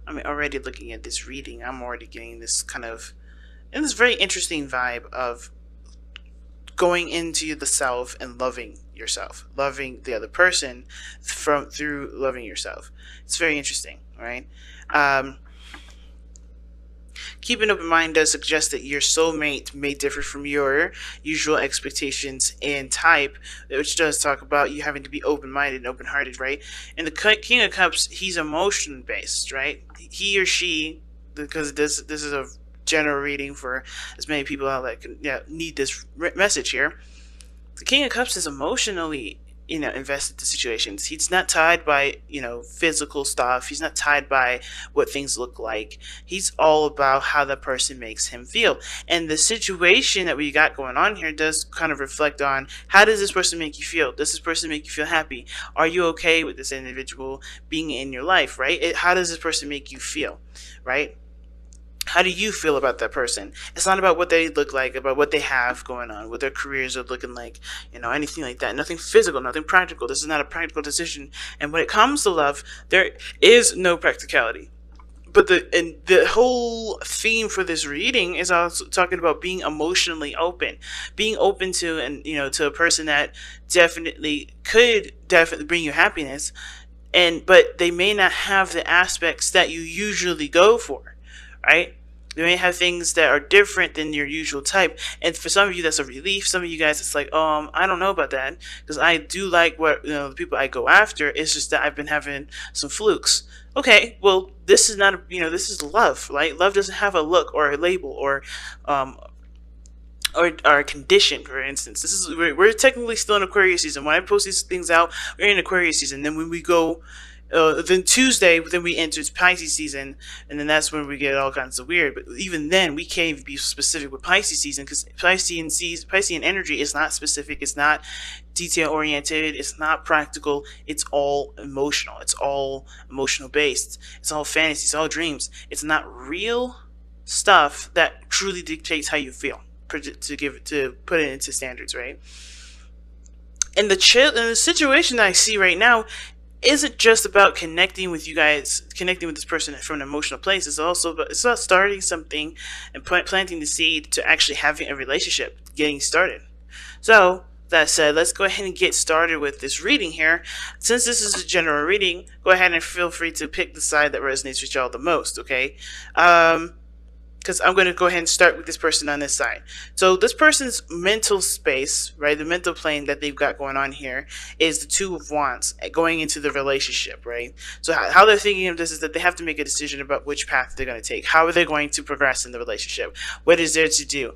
I mean, already looking at this reading, I'm already getting this kind of, and this very interesting vibe of going into the self and loving yourself, loving the other person from through loving yourself. It's very interesting, right? Um, Keep an open mind does suggest that your soulmate may differ from your usual expectations and type, which does talk about you having to be open minded and open hearted, right? And the King of Cups, he's emotion based, right? He or she, because this is a general reading for as many people out that can, yeah, need this message here. The King of Cups is emotionally, invested in situations. He's not tied by, physical stuff. He's not tied by what things look like. He's all about how the person makes him feel. And the situation that we got going on here does kind of reflect on, how does this person make you feel? Does this person make you feel happy? Are you okay with this individual being in your life, right? How does this person make you feel, right? How do you feel about that person? It's not about what they look like, about what they have going on, what their careers are looking like, anything like that. Nothing physical, nothing practical. This is not a practical decision. And when it comes to love, there is no practicality. But the whole theme for this reading is also talking about being emotionally open, being open to, and to a person that could definitely bring you happiness, but they may not have the aspects that you usually go for, right? They may have things that are different than your usual type, and for some of you that's a relief. Some of you guys, it's like, I don't know about that, because I do like what the people I go after. It's just that I've been having some flukes. Okay, well, this is not this is love, right? Love doesn't have a look or a label um, or a condition. For instance, we're technically still in Aquarius season. When I post these things out, we're in Aquarius season. Then when we go, then Tuesday, then we enter Pisces season, and then that's when we get all kinds of weird. But even then, we can't even be specific with Pisces season, because Piscean energy is not specific. It's not detail oriented. It's not practical. It's all emotional. It's all emotional based. It's all fantasy. It's all dreams. It's not real stuff that truly dictates how you feel. To put it into standards, right? And the situation that I see right now isn't just about connecting with you guys, connecting with this person from an emotional place. It's about starting something and planting the seed to actually having a relationship, getting started. So that said, let's go ahead and get started with this reading here. Since this is a general reading, go ahead and feel free to pick the side that resonates with y'all the most. Okay. Because I'm going to go ahead and start with this person on this side. So this person's mental space, right, the mental plane that they've got going on here is the Two of Wands going into the relationship, right? So how they're thinking of this is that they have to make a decision about which path they're going to take. How are they going to progress in the relationship? What is there to do?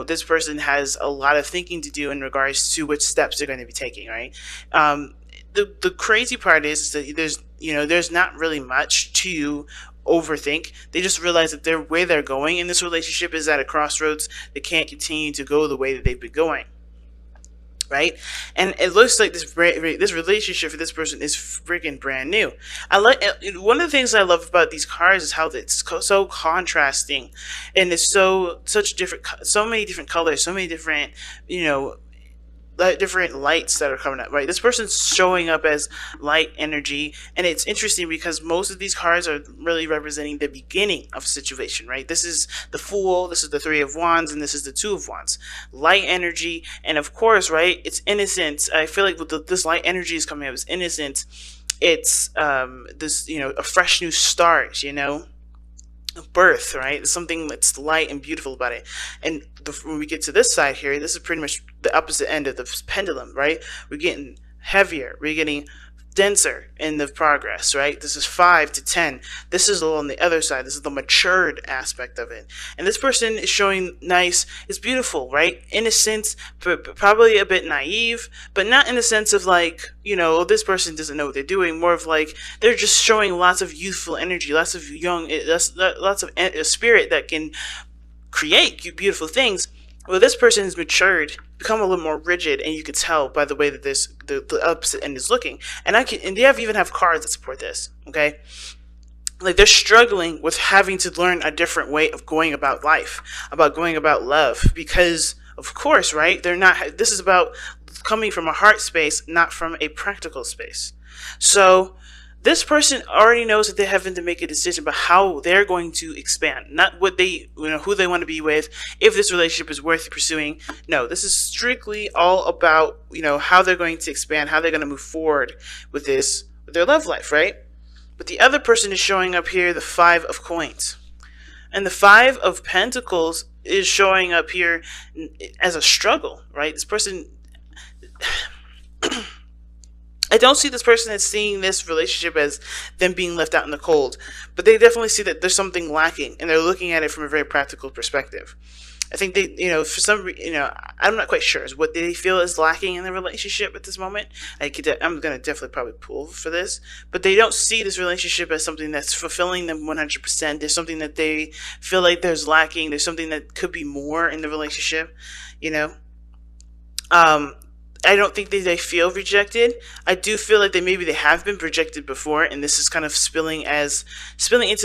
This person has a lot of thinking to do in regards to which steps they're going to be taking, right? The crazy part is that there's not really much to overthink. They just realize that their way they're going in this relationship is at a crossroads. They can't continue to go the way that they've been going, right? And it looks like this relationship for this person is freaking brand new. I like one of the things I love about these cards is how it's so contrasting, and it's so many different colors, so many different different lights that are coming up, right? This person's showing up as light energy, and it's interesting because most of these cards are really representing the beginning of a situation, right? This is the Fool, this is the Three of Wands, and this is the Two of Wands. Light energy, and of course, right, it's innocence. I feel like this light energy is coming up as innocence. It's this, a fresh new start, birth, right? There's something that's light and beautiful about it. And when we get to this side here, this is pretty much the opposite end of the pendulum, right? We're getting heavier, we're getting denser in the progress, right? This is 5 to 10. This is on the other side. This is the matured aspect of it. And this person is showing nice, it's beautiful, right? Innocent, probably a bit naive, but not in the sense of like, this person doesn't know what they're doing. More of like, they're just showing lots of youthful energy, lots of lots of spirit that can create beautiful things. Well, this person has matured, become a little more rigid, and you can tell by the way that the opposite end is looking. And they even have cards that support this. Okay, like they're struggling with having to learn a different way of going about life, about going about love, because of course, right? This is about coming from a heart space, not from a practical space. So This person already knows that they're having to make a decision about how they're going to expand, not what they, who they want to be with, if this relationship is worth pursuing. No, this is strictly all about, how they're going to expand, how they're going to move forward with this, with their love life, right? But the other person is showing up here, the Five of Coins. And the Five of Pentacles is showing up here as a struggle, right? This person, I don't see this person as seeing this relationship as them being left out in the cold, but they definitely see that there's something lacking, and they're looking at it from a very practical perspective. I think they, for some reason, I'm not quite sure is what they feel is lacking in the relationship at this moment. I'm going to definitely probably pull for this, but they don't see this relationship as something that's fulfilling them 100%. There's something that they feel like there's lacking. There's something that could be more in the relationship, I don't think they feel rejected. I do feel like they have been rejected before, and this is kind of spilling into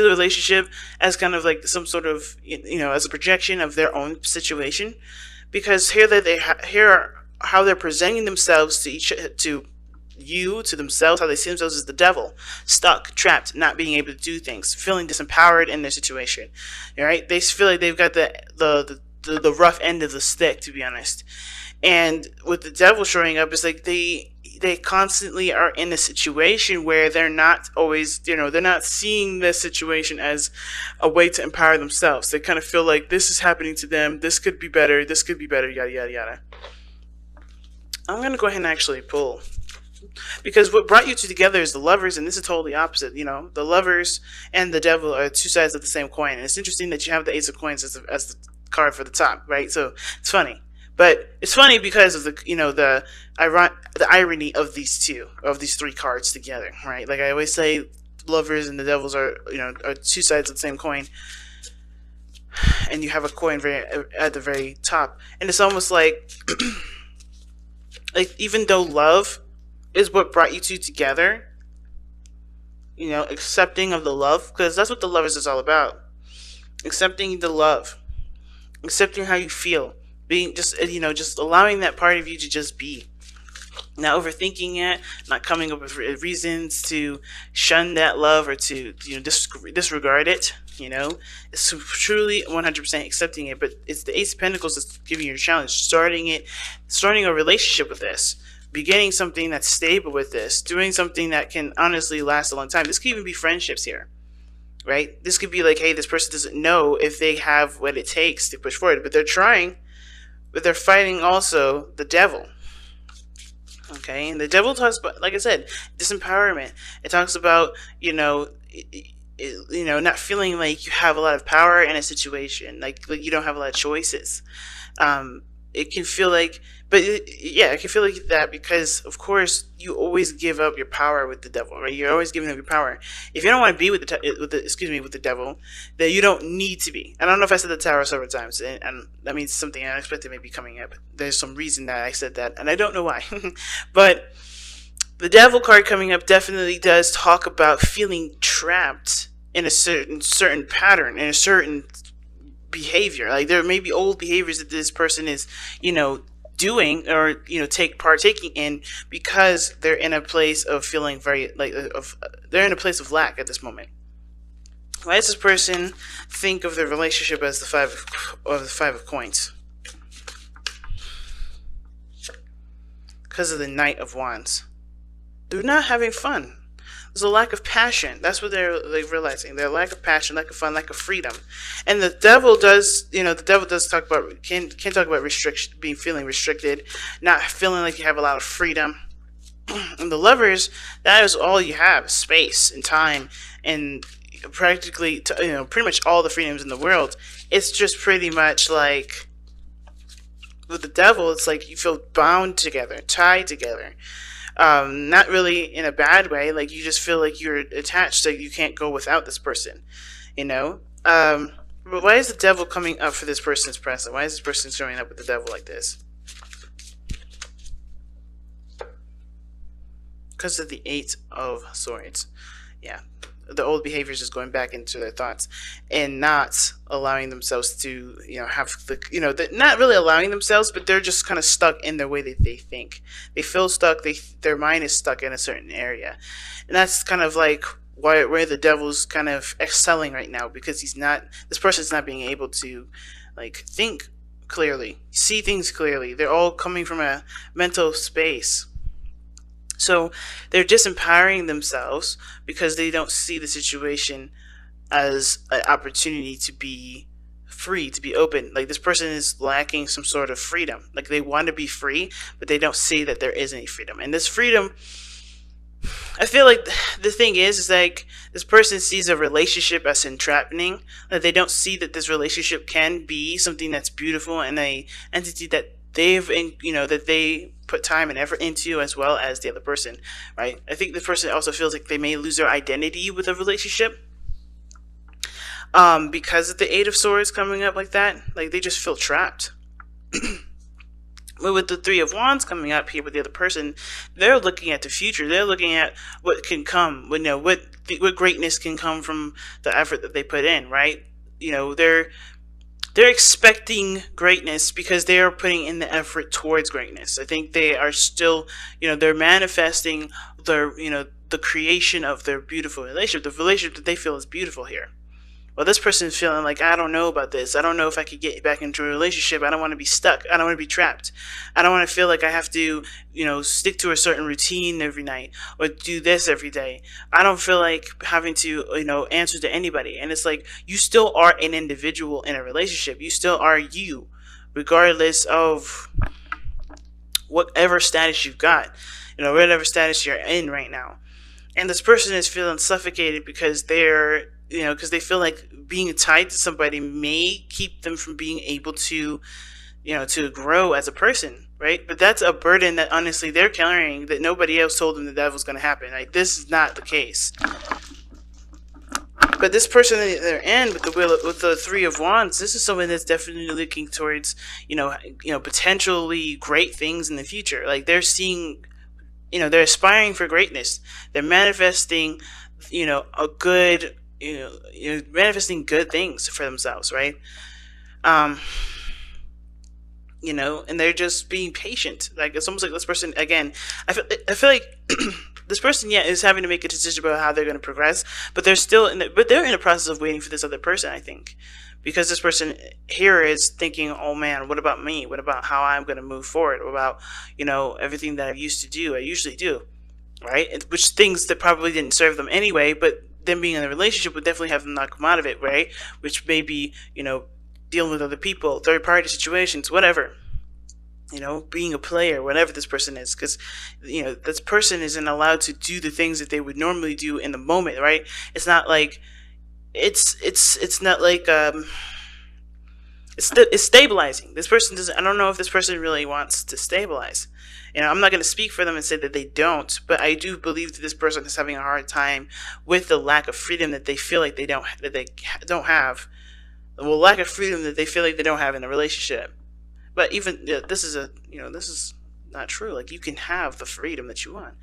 the relationship as kind of like some sort of as a projection of their own situation, because here are how they're presenting themselves to themselves, how they see themselves as the devil, stuck, trapped, not being able to do things, feeling disempowered in their situation. All right, they feel like they've got the rough end of the stick, to be honest. And with the devil showing up, it's like they constantly are in a situation where they're not always, they're not seeing this situation as a way to empower themselves. They kind of feel like this is happening to them. This could be better, yada, yada, yada. I'm going to go ahead and actually pull. Because what brought you two together is the Lovers, and this is totally opposite. The Lovers and the devil are two sides of the same coin. And it's interesting that you have the Ace of Coins as the card for the top, right? So it's funny. But it's funny because of the irony of these three cards together, right? Like I always say, Lovers and the Devils are two sides of the same coin, and you have a coin at the very top, and it's almost like like even though love is what brought you two together, accepting of the love, because that's what the Lovers is all about, accepting the love, accepting how you feel. Being just allowing that part of you to just be, not overthinking it, not coming up with reasons to shun that love or to disregard it. It's truly 100% accepting it. But it's the Ace of Pentacles that's giving you a challenge, starting a relationship with this, beginning something that's stable with this, doing something that can honestly last a long time. This could even be friendships here. Right? This could be like, hey, this person doesn't know if they have what it takes to push forward, but they're trying. But they're fighting also the devil. Okay, and the devil talks about, like I said, disempowerment. It talks about not feeling like you have a lot of power in a situation, like you don't have a lot of choices. It can feel like, it can feel like that because, of course, you always give up your power with the devil, right? You're always giving up your power. If you don't want to be with the devil, then you don't need to be. I don't know if I said the Tower several times, and that means something unexpected may be coming up. There's some reason that I said that, and I don't know why. But the devil card coming up definitely does talk about feeling trapped in a certain pattern, in a certain behavior. Like there may be old behaviors that this person is doing or partaking in, because they're in a place of feeling they're in a place of lack at this moment. Why does this person think of their relationship as the Five of Coins? Because of the Knight of Wands. They're not having fun. There's a lack of passion. That's what they're realizing. Their lack of passion, lack of fun, lack of freedom. And the devil does, talk about, can talk about restriction, feeling restricted, not feeling like you have a lot of freedom. And the Lovers, that is all you have, space and time, and practically, pretty much all the freedoms in the world. It's just pretty much like, with the devil, it's like you feel bound together, tied together. Not really in a bad way, like you just feel like you're attached, so you can't go without this person, but why is the devil coming up for this person's present? Why is this person showing up with the devil like this? Because of the Eight of Swords. yeah, the old behaviors is going back into their thoughts and not allowing themselves to, have the, not really allowing themselves, but they're just kind of stuck in the way that they think. They feel stuck. Their mind is stuck in a certain area, and that's kind of like where the devil's kind of excelling right now, because this person's not being able to like think clearly, see things clearly. They're all coming from a mental space. So they're disempowering themselves because they don't see the situation as an opportunity to be free, to be open. Like, this person is lacking some sort of freedom. Like, they want to be free, but they don't see that there is any freedom. And this freedom, I feel like the thing is like, this person sees a relationship as entrapping, that they don't see that this relationship can be something that's beautiful and a entity that that they put time and effort into, as well as the other person, right? I think the person also feels like they may lose their identity with a relationship, because of the Eight of Swords coming up like that. Like, they just feel trapped. But with the Three of Wands coming up here with the other person, they're looking at the future. They're looking at what can come. What greatness can come from the effort that they put in, right? They're expecting greatness because they are putting in the effort towards greatness. I think they are still, they're manifesting the creation of their beautiful relationship, the relationship that they feel is beautiful here. Well, this person is feeling like, I don't know about this. I don't know if I could get back into a relationship. I don't want to be stuck. I don't want to be trapped. I don't want to feel like I have to, stick to a certain routine every night or do this every day. I don't feel like having to, answer to anybody. And it's like, you still are an individual in a relationship. You still are you, regardless of whatever status you've got, whatever status you're in right now. And this person is feeling suffocated because because they feel like being tied to somebody may keep them from being able to, to grow as a person, right? But that's a burden that honestly they're carrying, that nobody else told them that was going to happen. Like, this is not the case. But this person at their end with the Three of Wands, this is someone that's definitely looking towards, potentially great things in the future. Like, they're seeing, they're aspiring for greatness. They're manifesting, a good, manifesting good things for themselves, right? And they're just being patient. Like, it's almost like this person, again, I feel like this person, is having to make a decision about how they're going to progress, but they're they're in the process of waiting for this other person, I think, because this person here is thinking, oh man, what about me? What about how I'm going to move forward? What about, everything that I usually do, right? Which things that probably didn't serve them anyway, but them being in a relationship would definitely have them knock them out of it, right? Which may be, dealing with other people, third party situations, whatever. Being a player, whatever this person is, because this person isn't allowed to do the things that they would normally do in the moment, right? It's not like it's not like it's stabilizing. This person doesn't. I don't know if this person really wants to stabilize. I'm not going to speak for them and say that they don't, but I do believe that this person is having a hard time with the lack of freedom that they feel like they don't have. Well, lack of freedom that they feel like they don't have in a relationship. But even this is not true. Like, you can have the freedom that you want.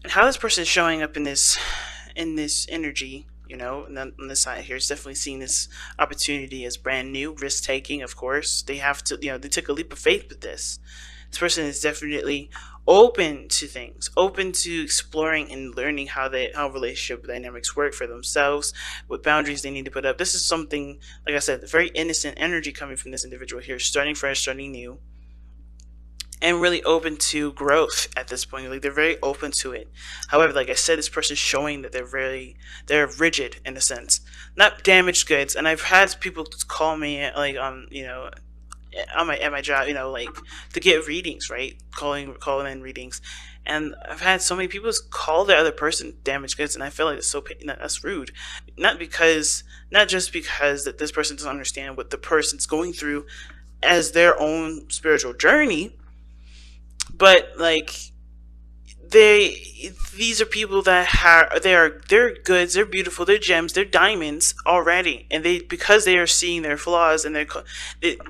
And how this person is showing up in this energy, and then on this side here, is definitely seeing this opportunity as brand new, risk taking. Of course, they have to. They took a leap of faith with this. This person is definitely open to things, open to exploring and learning how relationship dynamics work for themselves, what boundaries they need to put up. This is something, like I said, very innocent energy coming from this individual here, starting fresh, starting new, and really open to growth at this point. Like, they're very open to it. However, like I said, this person is showing that they're rigid in a sense, not damaged goods. And I've had people call me like at my job, like, to get readings, right? Calling in readings, and I've had so many people call the other person damaged goods, and I feel like that's rude. Not just because that this person doesn't understand what the person's going through as their own spiritual journey, but like, these are people that they're goods, they're beautiful, they're gems, they're diamonds already, and because they are seeing their flaws, and they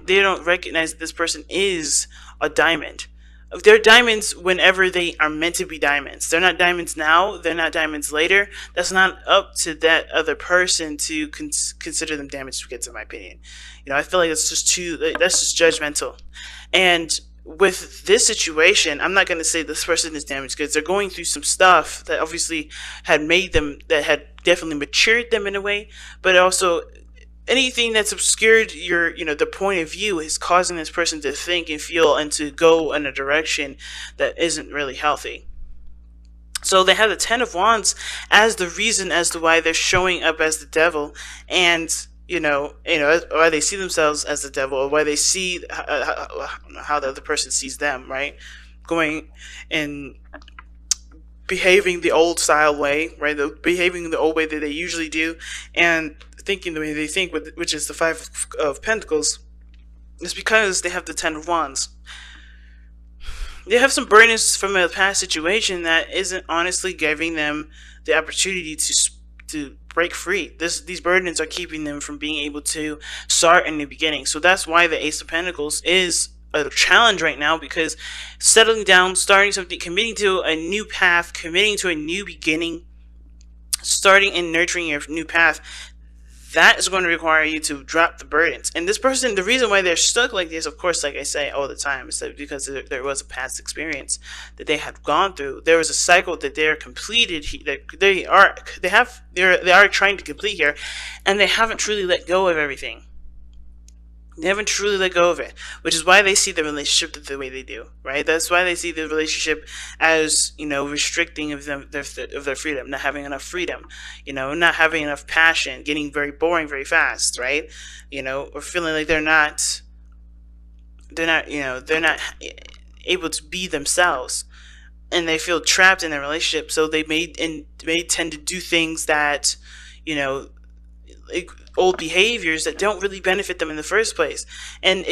don't recognize that this person is a diamond, They're diamonds whenever they are meant to be diamonds. They're not diamonds now. They're not diamonds later. That's not up to that other person to consider them damaged goods, in my opinion. I feel like it's just too. That's just judgmental. And with this situation, I'm not going to say this person is damaged goods. They're going through some stuff that obviously had made them, that had definitely matured them in a way, but also anything that's obscured the point of view is causing this person to think and feel and to go in a direction that isn't really healthy. So they have the Ten of Wands as the reason as to why they're showing up as the devil, and why they see themselves as the devil, or why they see how the other person sees them, right? Going and behaving the old style way, right? Behaving the old way that they usually do, and thinking the way they think, which is the Five of Pentacles, is because they have the Ten of Wands. They have some burdens from a past situation that isn't honestly giving them the opportunity to break free. These burdens are keeping them from being able to start a new beginning. So that's why the Ace of Pentacles is a challenge right now, because settling down, starting something, committing to a new path, committing to a new beginning, starting and nurturing your new path, that is going to require you to drop the burdens. And this person, the reason why they're stuck like this, of course, like I say all the time, is that because there was a past experience that they had gone through. There was a cycle that they're completed. They are trying to complete here, and they haven't truly let go of everything. They haven't truly let go of it, which is why they see the relationship the way they do, right? That's why they see the relationship as, restricting of their freedom, not having enough freedom, not having enough passion, getting very boring very fast, right? Or feeling like they're not able to be themselves, and they feel trapped in their relationship. So they may tend to do things that, old behaviors that don't really benefit them in the first place. And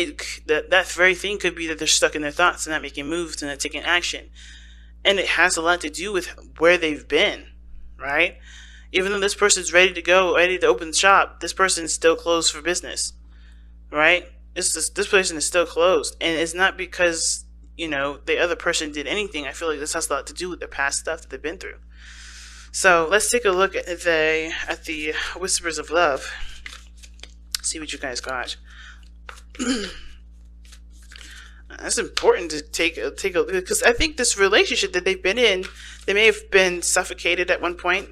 that very thing could be that they're stuck in their thoughts and not making moves and not taking action. And it has a lot to do with where they've been, right? Even though this person's ready to go, ready to open the shop, this person is still closed for business, right? This person is still closed. And it's not because, the other person did anything. I feel like this has a lot to do with the past stuff that they've been through. So let's take a look at the Whispers of Love. See what you guys got. That's important to take a because I think this relationship that they've been in, they may have been suffocated at one point.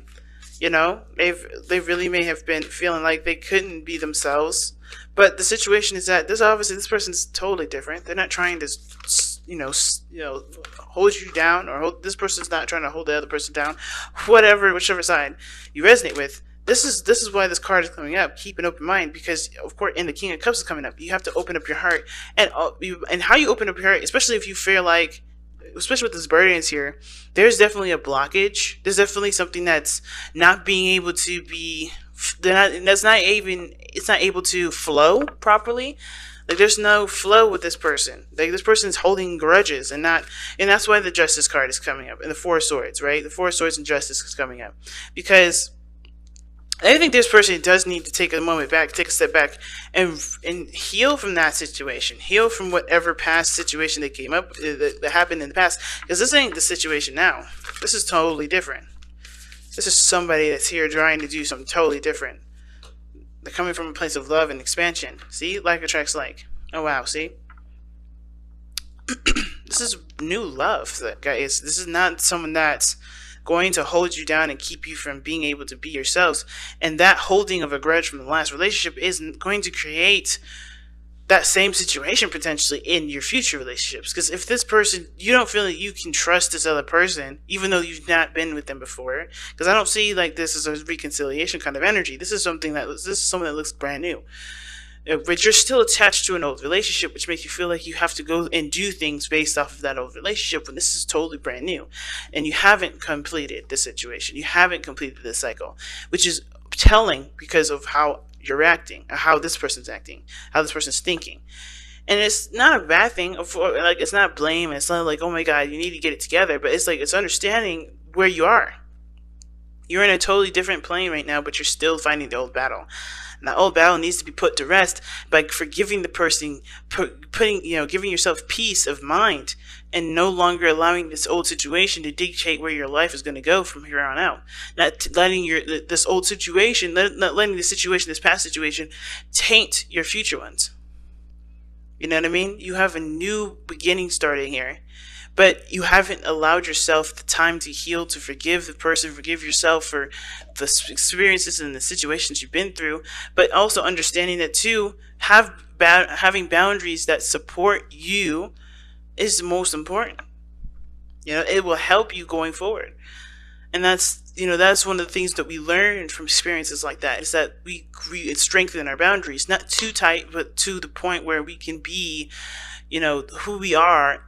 They really may have been feeling like they couldn't be themselves. But the situation is that this person's totally different. They're not trying to hold you down, or this person's not trying to hold the other person down. Whichever side you resonate with. This is why this card is coming up. Keep an open mind, because of course, in the King of Cups is coming up. You have to open up your heart, and how you open up your heart, especially if you feel like, especially with this burdens here, there's definitely a blockage. There's definitely something that's not being able to be. It's not able to flow properly. Like, there's no flow with this person. Like, this person is holding grudges, and that's why the Justice card is coming up, and the Four of Swords, right? The Four of Swords and Justice is coming up, because I think this person does need to take a step back, and heal from that situation, heal from whatever past situation that came up, that happened in the past, because this ain't the situation now. This is totally different. This is somebody that's here trying to do something totally different. They're coming from a place of love and expansion. See? Like attracts like. Oh, wow. See? This is new love, guys. This is not someone that's going to hold you down and keep you from being able to be yourselves. And that holding of a grudge from the last relationship is going to create that same situation potentially in your future relationships. Because if this person, you don't feel like you can trust this other person, even though you've not been with them before, because I don't see like this as a reconciliation kind of energy. This is someone that looks brand new. But you're still attached to an old relationship, which makes you feel like you have to go and do things based off of that old relationship when this is totally brand new. And you haven't completed the situation. You haven't completed the cycle, which is telling because of how you're acting, or how this person's acting, how this person's thinking. And it's not a bad thing. Like, it's not blame. It's not like, oh my God, you need to get it together. But it's like, it's understanding where you are. You're in a totally different plane right now, but you're still fighting the old battle. And that old battle needs to be put to rest by forgiving the person, putting, giving yourself peace of mind, and no longer allowing this old situation to dictate where your life is going to go from here on out. Not letting this old situation, not letting this past situation, taint your future ones. You know what I mean? You have a new beginning starting here, but you haven't allowed yourself the time to heal, to forgive the person, forgive yourself for the experiences and the situations you've been through, but also understanding that too, having boundaries that support you is the most important. It will help you going forward. And that's one of the things that we learn from experiences like that, is that we strengthen our boundaries, not too tight, but to the point where we can be, who we are,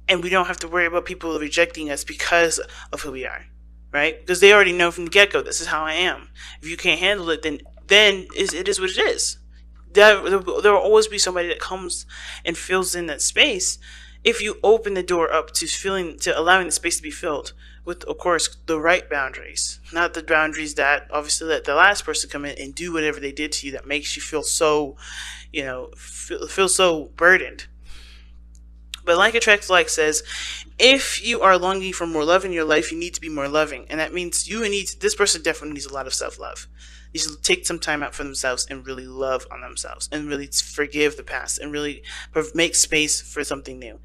and we don't have to worry about people rejecting us because of who we are, right? Because they already know from the get-go, this is how I am. If you can't handle it, then it is what it is. There will always be somebody that comes and fills in that space if you open the door up to allowing the space to be filled with, of course, the right boundaries, not the boundaries that obviously let the last person come in and do whatever they did to you that makes you feel so, feel so burdened. But like attracts like says, if you are longing for more love in your life, you need to be more loving, and that means this person definitely needs a lot of self-love. Needs to take some time out for themselves and really love on themselves and really forgive the past and really make space for something new.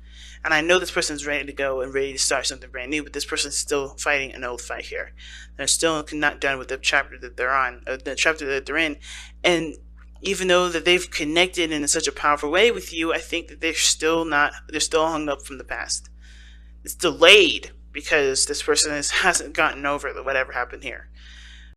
And I know this person is ready to go and ready to start something brand new, but this person is still fighting an old fight here. They're still not done with the chapter that they're on, the chapter that they're in. And even though that they've connected in such a powerful way with you, I think that they're still hung up from the past. It's delayed because this person hasn't gotten over whatever happened here.